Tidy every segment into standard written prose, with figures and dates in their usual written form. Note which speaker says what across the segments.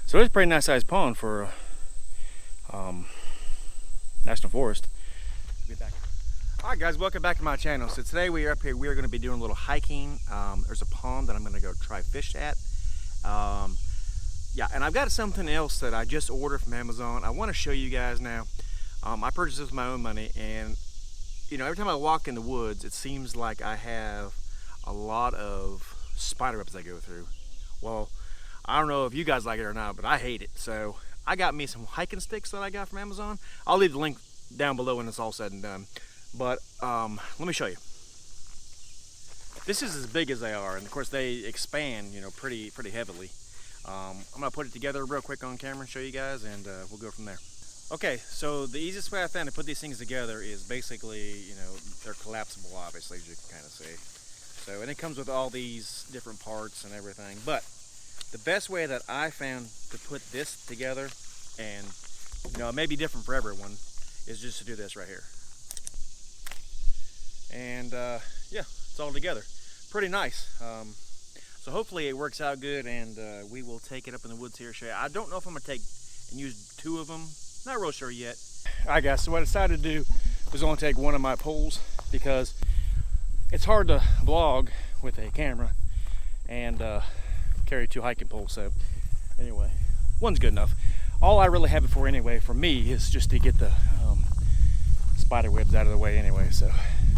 Speaker 1: So it's a pretty nice sized pond for national forest. Be back. All right, guys, welcome back to my channel. So today we are up here. We are going to be doing a little hiking. There's a pond that I'm going to go try fish at. Yeah, and I've got something else that I just ordered from Amazon. I want to show you guys now. I purchased this with my own money, and you know, every time I walk in the woods, it seems like I have a lot of spider webs I go through. Well, I don't know if you guys like it or not, but I hate it. So I got me some hiking sticks that I got from Amazon. I'll leave the link down below when it's all said and done. But let me show you. This is as big as they are, and of course they expand, you know, pretty heavily. I'm gonna put it together real quick on camera and show you guys, and we'll go from there. Okay, so the easiest way I found to put these things together is basically, you know, they're collapsible, obviously, as you can kind of see. So, and it comes with all these different parts and everything. But the best way that I found to put this together, and you know, it may be different for everyone, is just to do this right here. And yeah, it's all together. Pretty nice. So hopefully it works out good, and we will take it up in the woods here. Show you. I don't know if I'm gonna take and use two of them. Not real sure yet. All right, guys. So what I decided to do was only take one of my poles, because it's hard to vlog with a camera and carry two hiking poles. So anyway, one's good enough. All I really have it for anyway, for me, is just to get the spider webs out of the way anyway. So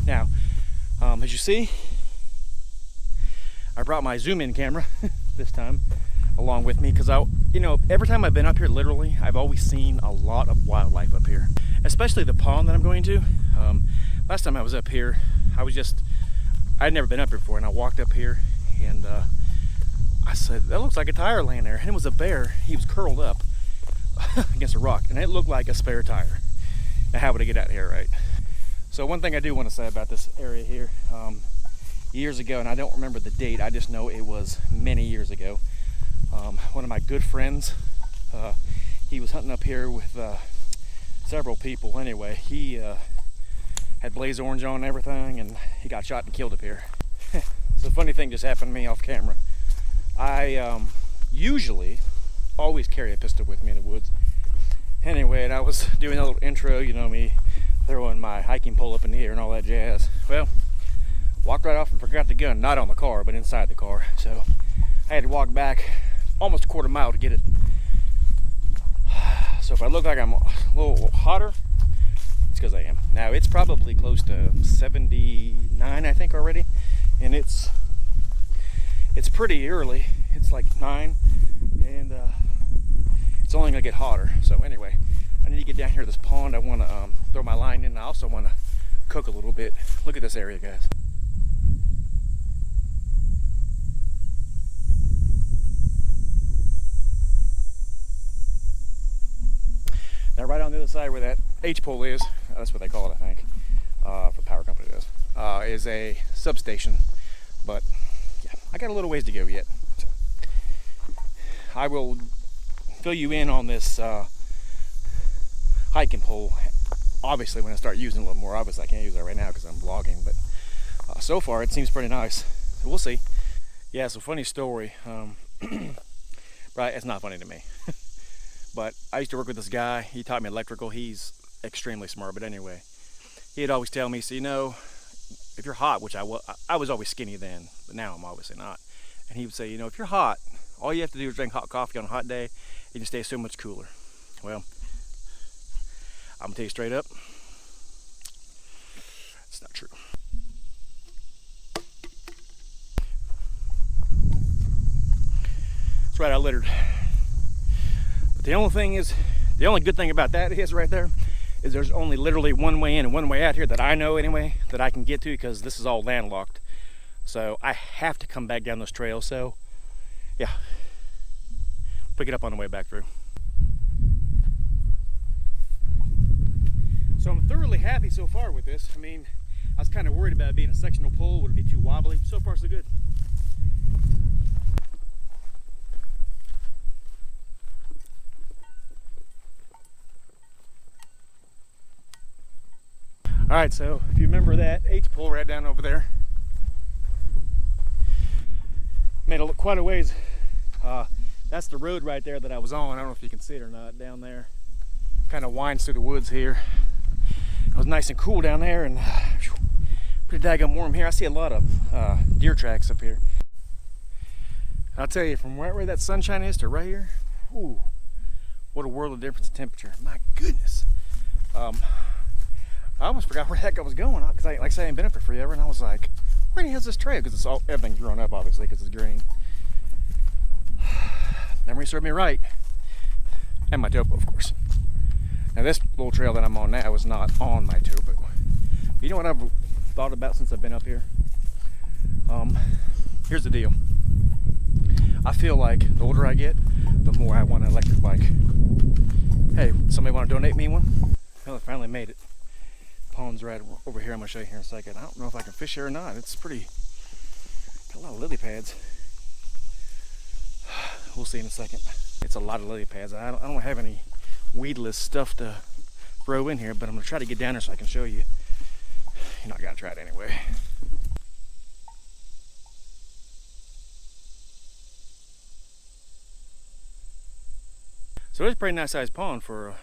Speaker 1: now, as you see, I brought my zoom in camera this time along with me, because you know, every time I've been up here, literally, I've always seen a lot of wildlife up here, especially the pond that I'm going to. Last time I was up here, I'd never been up here before, and I walked up here, and I said, that looks like a tire laying there, and it was a bear. He was curled up against a rock, and it looked like a spare tire. Now, how would I get out of here, right? So one thing I do want to say about this area here, years ago, and I don't remember the date, I just know it was many years ago. One of my good friends, he was hunting up here with several people. Anyway, he had blaze orange on and everything, and he got shot and killed up here. So a funny thing just happened to me off camera. I usually always carry a pistol with me in the woods. Anyway, and I was doing a little intro, you know, me throwing my hiking pole up in the air and all that jazz. Well, walked right off and forgot the gun, not on the car, but inside the car. So I had to walk back almost a quarter mile to get it. So if I look like I'm a little hotter, it's because I am. Now it's probably close to 79, I think, already, and it's pretty early. It's like 9, and it's only gonna get hotter. So anyway, I need to get down here to this pond. I want to throw my line in. I also want to cook a little bit. Look at this area, guys. Now right on the other side where that H pole is, that's what they call it, I think, for the power company does, is a substation. But yeah, I got a little ways to go yet. So I will fill you in on this hiking pole, obviously, when I start using it a little more. Obviously I can't use it right now because I'm vlogging, but so far it seems pretty nice. So we'll see. Yeah, it's a funny story. Right, it's not funny to me. But I used to work with this guy. He taught me electrical. He's extremely smart. But anyway, he'd always tell me, so, you know, if you're hot, which I was always skinny then, but now I'm obviously not. And he would say, you know, if you're hot, all you have to do is drink hot coffee on a hot day, and you stay so much cooler. Well, I'm gonna tell you straight up, it's not true. That's right, I littered. The only good thing about that is right there is there's only literally one way in and one way out here that I know anyway that I can get to, because this is all landlocked. So I have to come back down those trails. So yeah, pick it up on the way back through. So I'm thoroughly happy so far with this. I mean, I was kind of worried about it being a sectional pole. Would it be too wobbly? So far so good. All right, so if you remember that H pole right down over there, made quite a ways That's the road right there that I was on. I don't know if you can see it or not down there. Kind of winds through the woods here. It was nice and cool down there, and pretty daggone warm here. I see a lot of deer tracks up here. I'll tell you, from right where that sunshine is to right here, ooh, what a world of difference in temperature. My goodness. I almost forgot where the heck I was going, because like I say, I ain't been up here forever, and I was like, where the hell's this trail? Because it's all, everything's grown up, obviously, because it's green. Memory served me right. And my topo, of course. Now this little trail that I'm on now is not on my topo. You know what I've thought about since I've been up here? Here's the deal. I feel like the older I get, the more I want an electric bike. Hey, somebody want to donate me one? Well, I finally made it. Pond's right over here. I'm going to show you here in a second. I don't know if I can fish here or not. It's pretty, got a lot of lily pads. We'll see in a second. It's a lot of lily pads. I don't have any weedless stuff to throw in here, but I'm going to try to get down there so I can show you. You know, I got to try it anyway. So it's a pretty nice sized pond for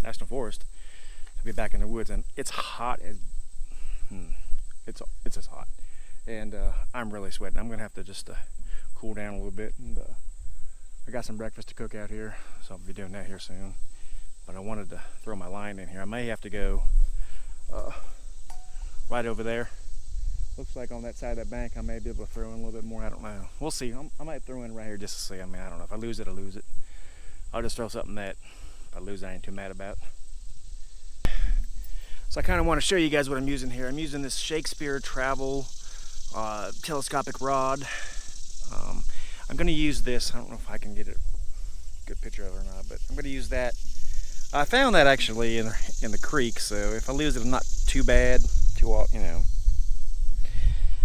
Speaker 1: national forest to be back in the woods, and it's hot as it's just hot, and I'm really sweating. I'm gonna have to just cool down a little bit, and I got some breakfast to cook out here, so I'll be doing that here soon. But I wanted to throw my line in here. I may have to go right over there. Looks like on that side of that bank I may be able to throw in a little bit more. I don't know. We'll see. I might throw in right here just to see. I mean, I don't know. If I lose it, I lose it. I'll just throw something that if I lose, I ain't too mad about. So I kind of want to show you guys what I'm using here. I'm using this Shakespeare Travel telescopic rod. I'm going to use this. I don't know if I can get a good picture of it or not, but I'm going to use that. I found that actually in the creek, so if I lose it, I'm not too bad. You know.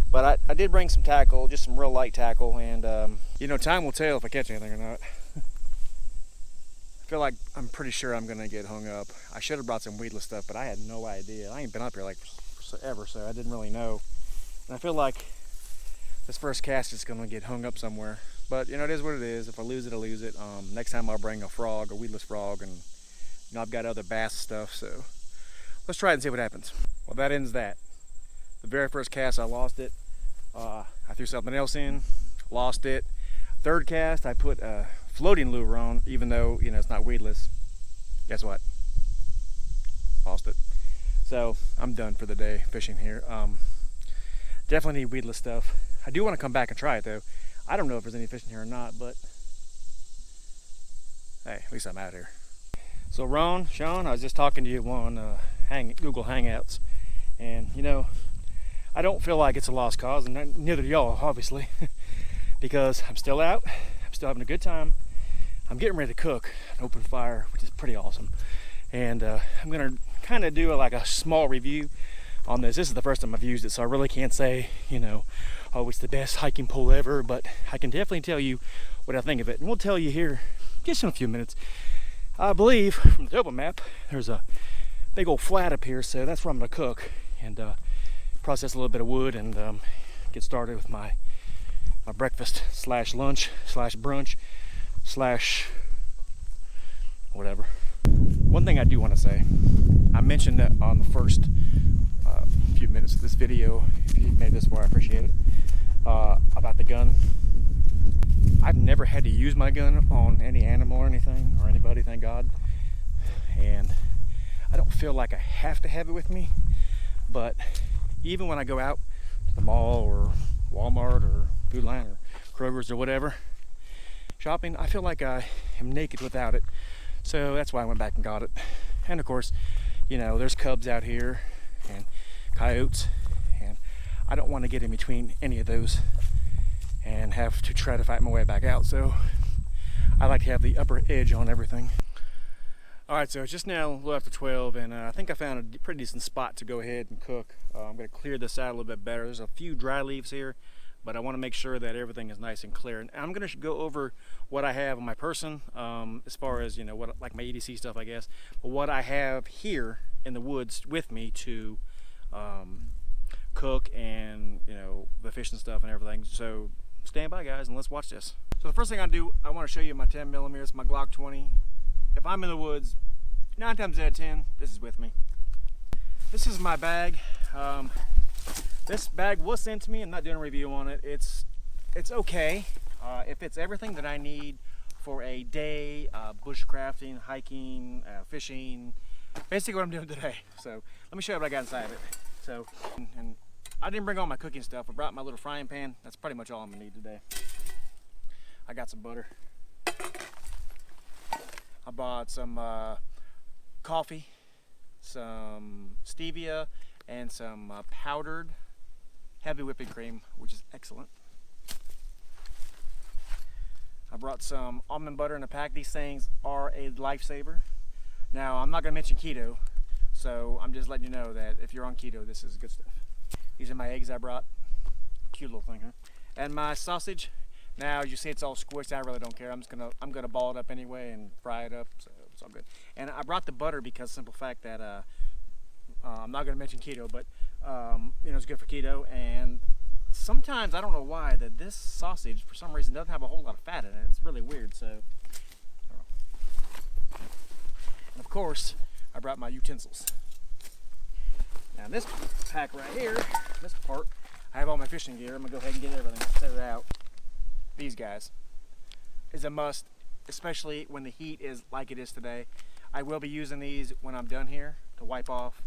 Speaker 1: But I did bring some tackle, just some real light tackle, and you know, time will tell if I catch anything or not. I feel like I'm pretty sure I'm gonna get hung up. I should have brought some weedless stuff, but I had no idea. I ain't been up here like forever, so I didn't really know. And I feel like this first cast is gonna get hung up somewhere. But you know, it is what it is. If I lose it, I lose it. Next time I'll bring a frog, a weedless frog, and you know, I've got other bass stuff, so let's try it and see what happens. Well, that ends that. The very first cast, I lost it. I threw something else in, lost it. Third cast, I put a floating lure on, even though, you know, it's not weedless. Guess what? Lost it. So I'm done for the day fishing here. Definitely need weedless stuff. I do want to come back and try it though. I don't know if there's any fishing here or not, but hey, at least I'm out here. So Ron, Sean, I was just talking to you on Google Hangouts, and you know, I don't feel like it's a lost cause, and neither do y'all, obviously, because I'm still out, I'm still having a good time. I'm getting ready to cook an open fire, which is pretty awesome, and I'm gonna kind of do like a small review on this. This is the first time I've used it, so I really can't say, you know, oh, it's the best hiking pole ever, but I can definitely tell you what I think of it, and we'll tell you here just in a few minutes. I believe from the topo map, there's a big old flat up here, so that's where I'm gonna cook and process a little bit of wood and get started with my breakfast slash lunch slash brunch slash whatever. One thing I do want to say, I mentioned that on the first few minutes of this video, if you made this far, I appreciate it, about the gun. I've never had to use my gun on any animal or anything, or anybody, thank God, and I don't feel like I have to have it with me, but even when I go out to the mall or Walmart or Food Line or Kroger's or whatever, shopping, I feel like I am naked without it. So that's why I went back and got it. And of course, you know, there's cubs out here and coyotes, and I don't want to get in between any of those and have to try to fight my way back out. So I like to have the upper edge on everything. All right, so it's just now a little after 12, and I think I found a pretty decent spot to go ahead and cook. I'm going to clear this out a little bit better. There's a few dry leaves here, but I want to make sure that everything is nice and clear. And I'm going to go over what I have on my person, as far as, you know, what, like my EDC stuff, I guess, but what I have here in the woods with me to cook and, you know, the fish and stuff and everything. So stand by, guys, and let's watch this. So the first thing I do, I want to show you my 10 millimeters, my Glock 20. If I'm in the woods, 9 times out of 10, this is with me. This is my bag. This bag was sent to me. I'm not doing a review on it. It's okay. If it's everything that I need for a day, bushcrafting, hiking, fishing, basically what I'm doing today. So let me show you what I got inside of it. So, and I didn't bring all my cooking stuff. I brought my little frying pan. That's pretty much all I'm gonna need today. I got some butter. I bought some coffee, some stevia, and some powdered heavy whipping cream, which is excellent. I brought some almond butter in a pack. These things are a lifesaver. Now, I'm not gonna mention keto, so I'm just letting you know that if you're on keto, this is good stuff. These are my eggs I brought. Cute little thing, huh? And my sausage. Now, as you see, it's all squished. I really don't care. I'm gonna ball it up anyway and fry it up, so it's all good. And I brought the butter because simple fact that I'm not gonna mention keto, but you know, it's good for keto. And sometimes I don't know why that this sausage, for some reason, doesn't have a whole lot of fat in it. It's really weird. So, I don't know. And of course, I brought my utensils. Now, in this pack right here, this part, I have all my fishing gear. I'm gonna go ahead and get everything set it out. These guys is a must, especially when the heat is like it is today. I will be using these when I'm done here to wipe off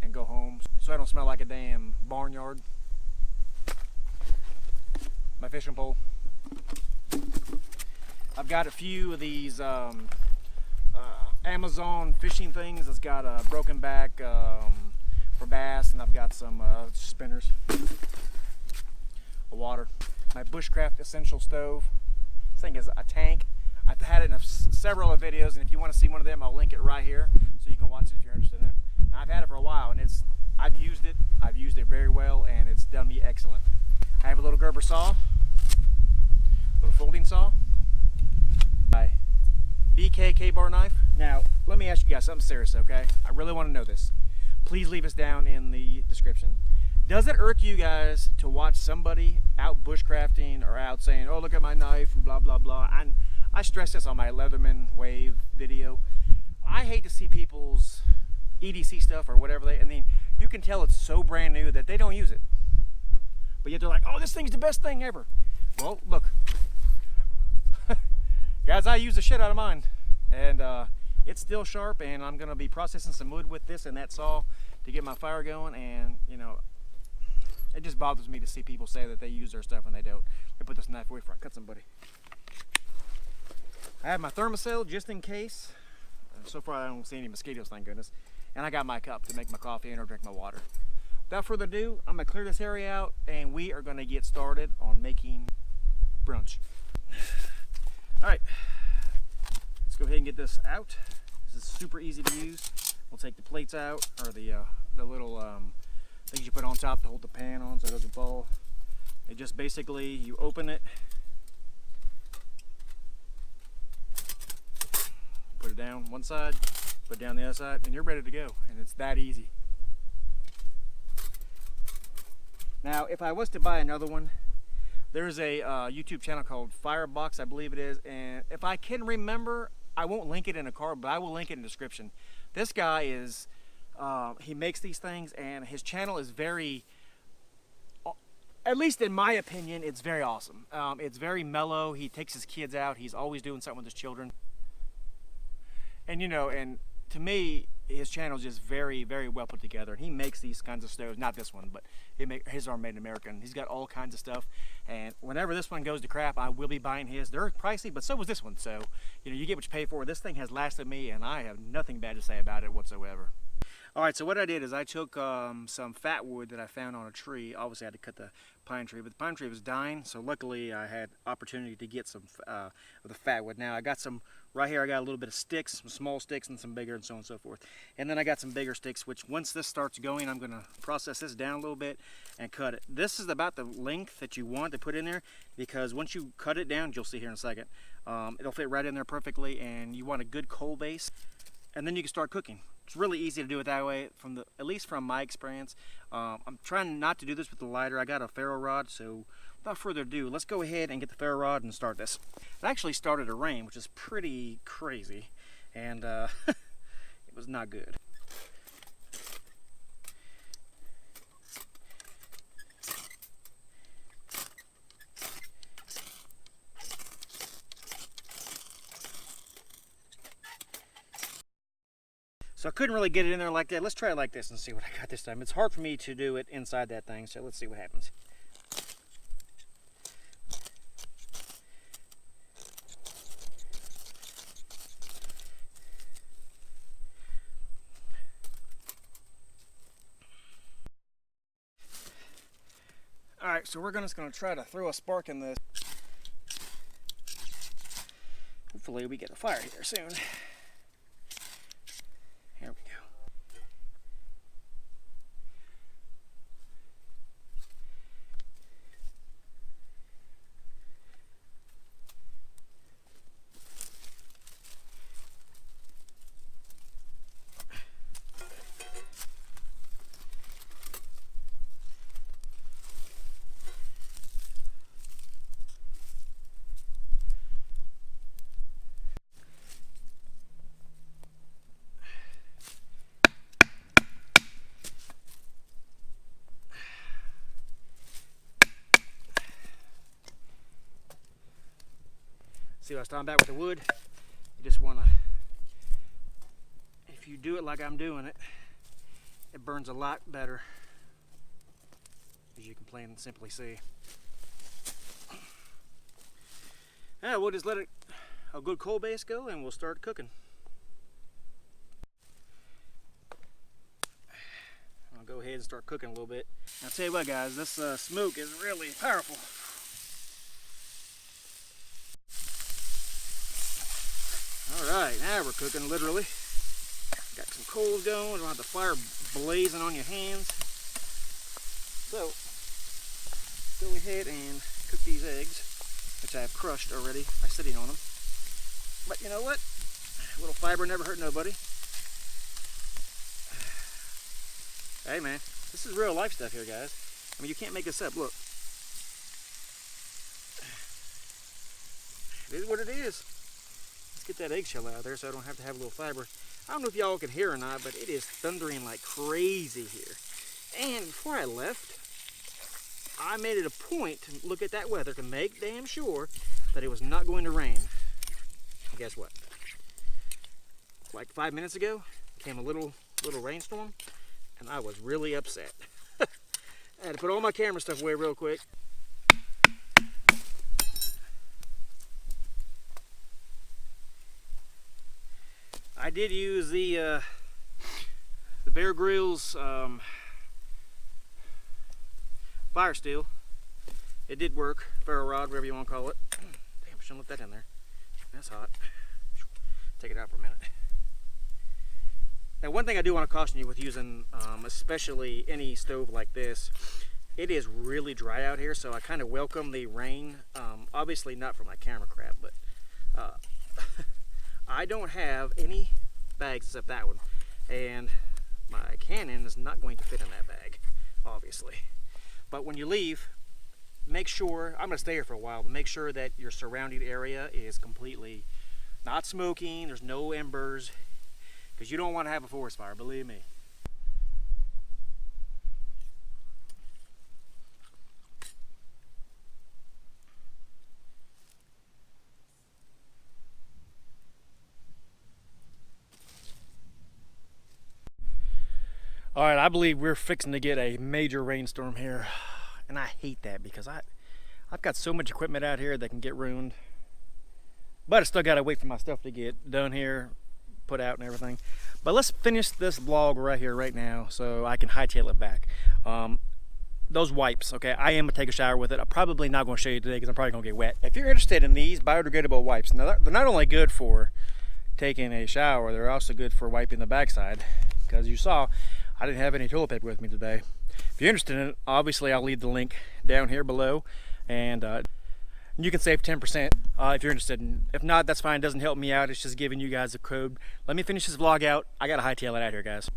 Speaker 1: and go home so I don't smell like a damn barnyard. My fishing pole. I've got a few of these Amazon fishing things that's got a broken back for bass, and I've got some spinners, water. My bushcraft essential stove. This thing is a tank. I've had it in several of videos, and if you want to see one of them, I'll link it right here so you can watch it if you're interested in it. Now, I've had it for a while, and I've used it very well, and it's done me excellent. I have a little Gerber saw, little folding saw, my BKK bar knife. Now, let me ask you guys something serious, okay? I really want to know this. Please leave us down in the description. Does it irk you guys to watch somebody out bushcrafting or out saying, oh, look at my knife and blah, blah, blah? I stress this on my Leatherman Wave video. I hate to see people's EDC stuff or whatever I mean, you can tell it's so brand new that they don't use it. But yet they're like, oh, this thing's the best thing ever. Well, look. Guys, I use the shit out of mine. And it's still sharp, and I'm gonna be processing some wood with this and that saw to get my fire going. And, you know, it just bothers me to see people say that they use their stuff and they don't. Let me put this knife away before I cut somebody. I have my thermocell just in case. So far I don't see any mosquitoes, thank goodness. And I got my cup to make my coffee in or drink my water. Without further ado, I'm gonna clear this area out and we are gonna get started on making brunch. All right, let's go ahead and get this out. This is super easy to use. We'll take the plates out, or the little things you put on top to hold the pan on so it doesn't fall. It just basically, you open it, put it down one side, put it down the other side, and you're ready to go. And it's that easy. Now, if I was to buy another one, there's a YouTube channel called Firebox, I believe it is, and if I can remember, I won't link it in a card, but I will link it in the description. This guy is, he makes these things, and his channel is very, at least in my opinion, it's very awesome. It's very mellow. He takes his kids out. He's always doing something with his children. And, you know, and to me, his channel is just very, very well put together. And he makes these kinds of stoves, not this one, but his are made in America. And he's got all kinds of stuff. And whenever this one goes to crap, I will be buying his. They're pricey, but so was this one. So, you know, you get what you pay for. This thing has lasted me, and I have nothing bad to say about it whatsoever. All right, so what I did is I took some fat wood that I found on a tree. Obviously, I had to cut the pine tree, but the pine tree was dying, so luckily I had opportunity to get some of the fat wood. Now, I got some, right here I got a little bit of sticks, some small sticks and some bigger and so on and so forth. And then I got some bigger sticks, which once this starts going, I'm gonna process this down a little bit and cut it. This is about the length that you want to put in there, because once you cut it down, you'll see here in a second, it'll fit right in there perfectly, and you want a good coal base. And then you can start cooking. It's really easy to do it that way, at least from my experience. I'm trying not to do this with the lighter. I got a ferro rod, so without further ado, let's go ahead and get the ferro rod and start this. It actually started to rain, which is pretty crazy, and it was not good. So I couldn't really get it in there like that. Let's try it like this and see what I got this time. It's hard for me to do it inside that thing, so let's see what happens. Alright, so we're just going to try to throw a spark in this. Hopefully we get a fire here soon. Here we go. See what I was talking about with the wood? You just want to, if you do it like I'm doing it, it burns a lot better, as you can plain and simply see. Yeah, we'll just let it a good coal base go and we'll start cooking. I'll go ahead and start cooking a little bit. I'll tell you what, guys, this smoke is really powerful. Alright, now we're cooking literally. Got some coals going, don't have the fire blazing on your hands. So, go ahead and cook these eggs, which I have crushed already by sitting on them. But you know what? A little fiber never hurt nobody. Hey man, this is real life stuff here, guys. I mean, you can't make this up. Look. It is what it is. Get that eggshell out of there so I don't have to have a little fiber. I don't know if y'all can hear or not, but it is thundering like crazy here. And before I left, I made it a point to look at that weather to make damn sure that it was not going to rain. And guess what? Like 5 minutes ago, came a little rainstorm, and I was really upset. I had to put all my camera stuff away real quick. I did use the Bear Grylls fire steel. It did work, ferro rod, whatever you want to call it. Damn, I shouldn't let that in there. That's hot. Take it out for a minute. Now, one thing I do want to caution you with using, especially any stove like this, it is really dry out here, so I kind of welcome the rain. Obviously not for my camera crab, but I don't have any bags except that one, and my Canon is not going to fit in that bag, obviously. But when you leave, make sure, I'm going to stay here for a while, but make sure that your surrounding area is completely not smoking, there's no embers, because you don't want to have a forest fire, believe me. All right, I believe we're fixing to get a major rainstorm here, and I hate that because I've got so much equipment out here that can get ruined, but I still gotta wait for my stuff to get done here, put out and everything. But let's finish this vlog right here, right now, so I can hightail it back. Those wipes, okay, I am gonna take a shower with it. I'm probably not gonna show you today because I'm probably gonna get wet. If you're interested in these biodegradable wipes, now they're not only good for taking a shower, they're also good for wiping the backside, because you saw I didn't have any toilet paper with me today. If you're interested in it, obviously I'll leave the link down here below, and and you can save 10% if you're interested. And if not, that's fine. It doesn't help me out. It's just giving you guys a code. Let me finish this vlog out. I gotta hightail it out here, guys.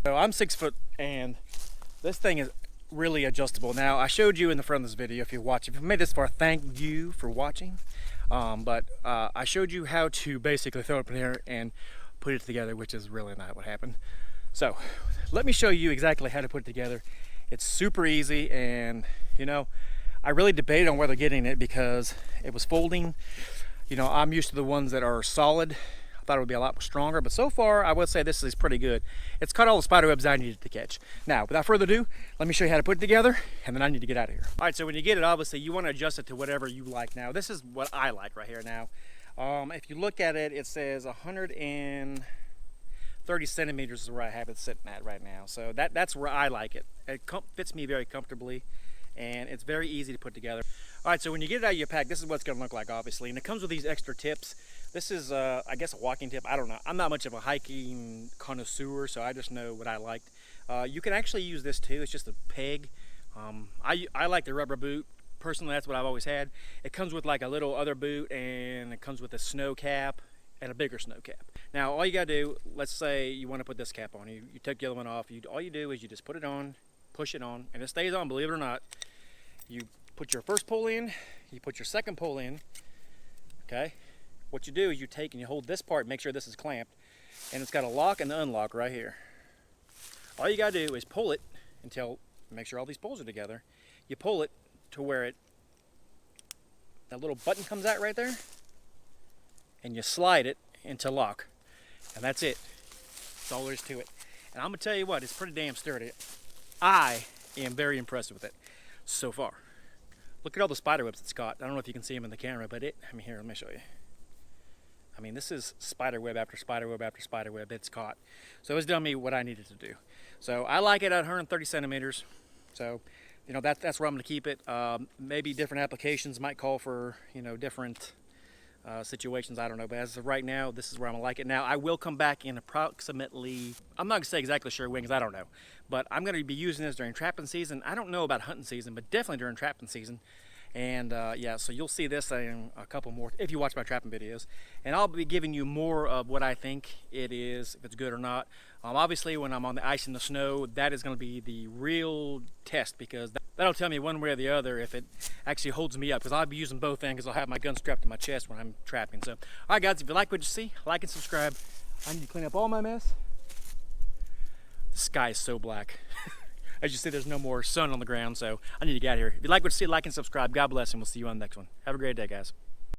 Speaker 1: So I'm 6 foot, and this thing is really adjustable. Now, I showed you in the front of this video, if you watch, if you made this far, thank you for watching. I showed you how to basically throw it up in here and put it together, which is really not what happened. So let me show you exactly how to put it together. It's super easy, and you know, I really debated on whether getting it because it was folding. You know, I'm used to the ones that are solid. Thought it would be a lot stronger, but so far I would say this is pretty good. It's caught all the spider webs I needed to catch. Now, without further ado, let me show you how to put it together, and then I need to get out of here. All right, so when you get it, obviously you want to adjust it to whatever you like. Now, this is what I like right here. Now, if you look at it, it says 130 centimeters is where I have it sitting at right now. So that's where I like it. It fits me very comfortably, and it's very easy to put together. All right, so when you get it out of your pack, this is what it's going to look like, obviously, and it comes with these extra tips. This is, I guess, a walking tip. I don't know. I'm not much of a hiking connoisseur, so I just know what I liked. You can actually use this too. It's just a peg. I like the rubber boot. Personally, that's what I've always had. It comes with like a little other boot, and it comes with a snow cap and a bigger snow cap. Now, all you gotta do, let's say you want to put this cap on. You take the other one off. All you do is you just put it on, push it on, and it stays on, believe it or not. You put your first pull in, you put your second pull in, okay? What you do is you take and you hold this part, make sure this is clamped, and it's got a lock and unlock right here. All you gotta do is pull it until, make sure all these pulls are together. You pull it to where that little button comes out right there, and you slide it into lock, and that's it. That's all there is to it. And I'm gonna tell you what, it's pretty damn sturdy. I am very impressed with it so far. Look at all the spider webs it's caught. I don't know if you can see them in the camera, but here, let me show you. I mean, this is spider web after spider web after spider web it's caught. So it's done me what I needed to do. So I like it at 130 centimeters. So, you know, that's where I'm gonna keep it. Maybe different applications might call for, you know, different situations, I don't know. But as of right now, this is where I'm gonna like it. Now, I will come back in approximately, I'm not gonna say exactly sure when, because I don't know. But I'm gonna be using this during trapping season. I don't know about hunting season, but definitely during trapping season. And yeah, so you'll see this in a couple more if you watch my trapping videos, and I'll be giving you more of what I think it is, if it's good or not. Obviously, when I'm on the ice and the snow, that is going to be the real test, because that'll tell me one way or the other if it actually holds me up, because I'll be using both ends. I'll have my gun strapped to my chest when I'm trapping. So, all right, guys, if you like what you see, like and subscribe. I need to clean up all my mess. The sky is so black. As you see, there's no more sun on the ground, so I need to get out of here. If you like what you see, like and subscribe. God bless, and we'll see you on the next one. Have a great day, guys.